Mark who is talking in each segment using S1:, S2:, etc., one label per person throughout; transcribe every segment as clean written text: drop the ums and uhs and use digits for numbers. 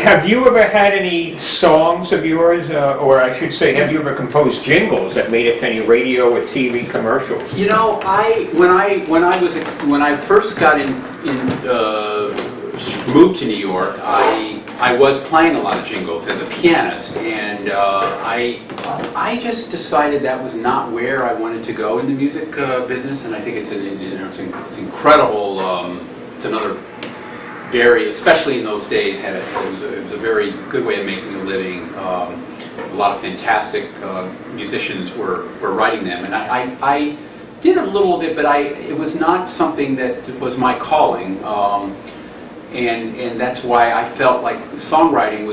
S1: Have you ever had any songs of yours, or I should say, have you ever composed jingles that made it to any radio or TV commercials?
S2: You know, when I first got moved to New York, I was playing a lot of jingles as a pianist, and I just decided that was not where I wanted to go in the music business. And I think it's incredible. It's another very, especially in those days, it was a very good way of making a living. A lot of fantastic musicians were writing them, and I did a little bit, but it was not something that was my calling. And that's why I felt like songwriting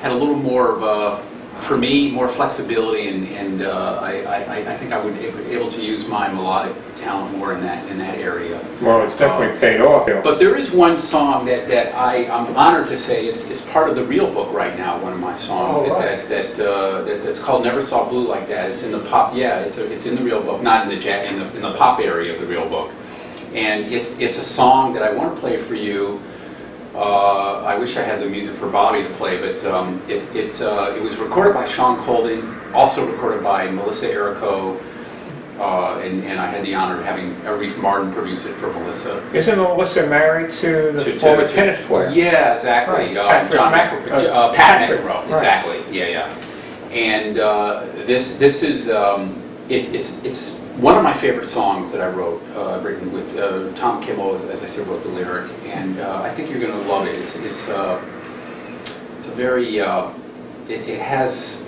S2: had a little more of for me, more flexibility, and I think I would be able to use my melodic talent more in that area.
S1: Well, it's definitely paid off.
S2: But there is one song that I'm honored to say it's part of the real book right now. One of my songs that's called "Never Saw Blue Like That." It's in the pop. Yeah, it's in the real book, not in the pop area of the real book. And it's a song that I want to play for you. I wish I had the music for Bobby to play, but it was recorded by Sean Colden, also recorded by Melissa Errico, and I had the honor of having Arif Martin produce it for Melissa.
S1: Isn't Melissa married to the former tennis player?
S2: Yeah, exactly.
S1: Right.
S2: Pat McEnroe. Exactly. Right. Yeah. And this is it's one of my favorite songs that I wrote, written with Tom Kimmel, as I said, wrote the lyric, and I think you're going to love it. It's a very it has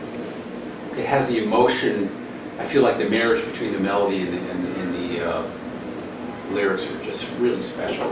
S2: the emotion. I feel like the marriage between the melody and the lyrics are just really special.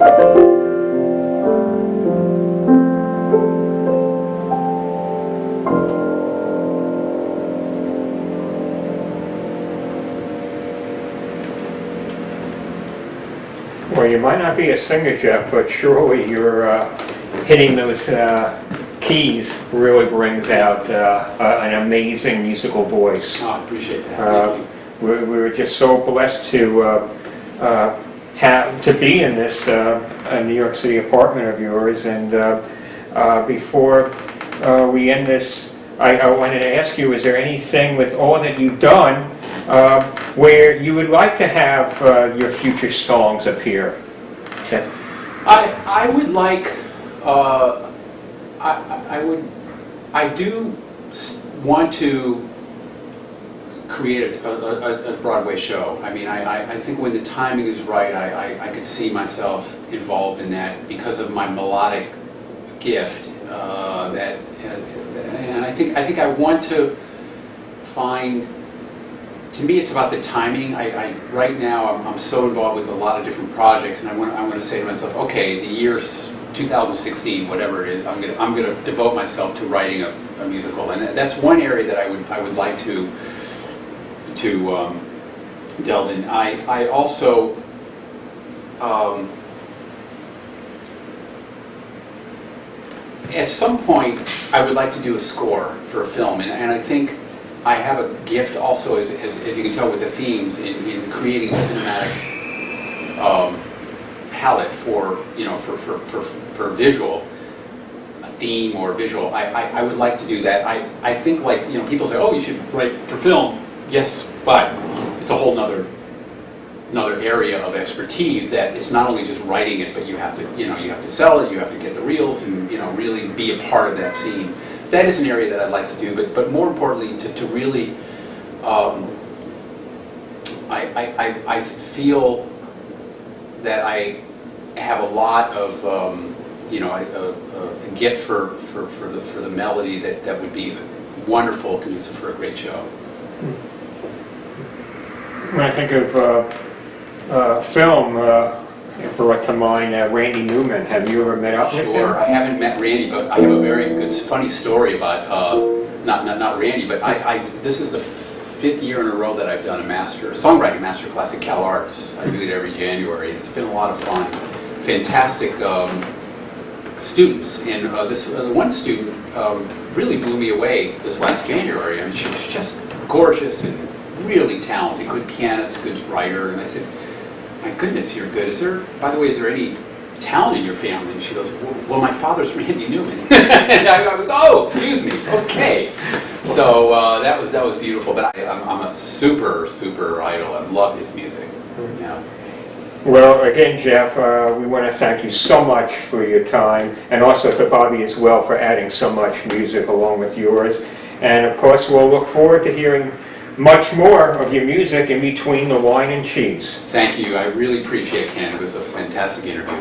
S1: Well, you might not be a singer, Jeff, but surely your hitting those keys really brings out an amazing musical voice.
S2: Oh, I appreciate that. Thank you.
S1: We're just so blessed to be in this New York City apartment of yours. And before we end this, I wanted to ask you: is there anything with all that you've done where you would like to have your future songs appear? Okay.
S2: I would like. I do want to create a Broadway show. I mean, I think when the timing is right, I could see myself involved in that because of my melodic gift. And I think I want to find. To me, it's about the timing. Right now, I'm so involved with a lot of different projects, and I want to say to myself, okay, the year's 2016, whatever it is, I'm going to devote myself to writing a musical, and that's one area that I would like to delve in. I also at some point I would like to do a score for a film, and I think I have a gift also, as you can tell with the themes, in creating a cinematic palette for visual, a theme or visual. I would like to do that. I think, like, people say, oh, you should write for film. Yes, but it's a whole another area of expertise that it's not only just writing it, but you have to sell it, you have to get the reels, and really be a part of that scene. That is an area that I'd like to do, but more importantly, to really, I feel that I have a lot of, a gift for the melody that would be wonderful, conducive for a great show.
S1: When I think of film, it brought to mind Randy Newman. Have you ever met up with him?
S2: Sure, I haven't met Randy, but I have a very good, funny story about not Randy, but this is the 5th year in a row that I've done a songwriting master class at Cal Arts. I do it every January, and it's been a lot of fun. Fantastic students, and this one student really blew me away this last January. I mean, she was just gorgeous and really talented, good pianist, good writer, and I said, my goodness, you're good. By the way, is there any talent in your family? And she goes, well, my father's Randy Newman. And I go, oh, excuse me, okay. So that was beautiful, but I'm a super idol. I love his music. Yeah.
S1: Well, again, Jeff, we want to thank you so much for your time, and also to Bobby as well for adding so much music along with yours. And of course, we'll look forward to hearing much more of your music in between the wine and cheese.
S2: Thank you. I really appreciate it, Ken. It was a fantastic interview.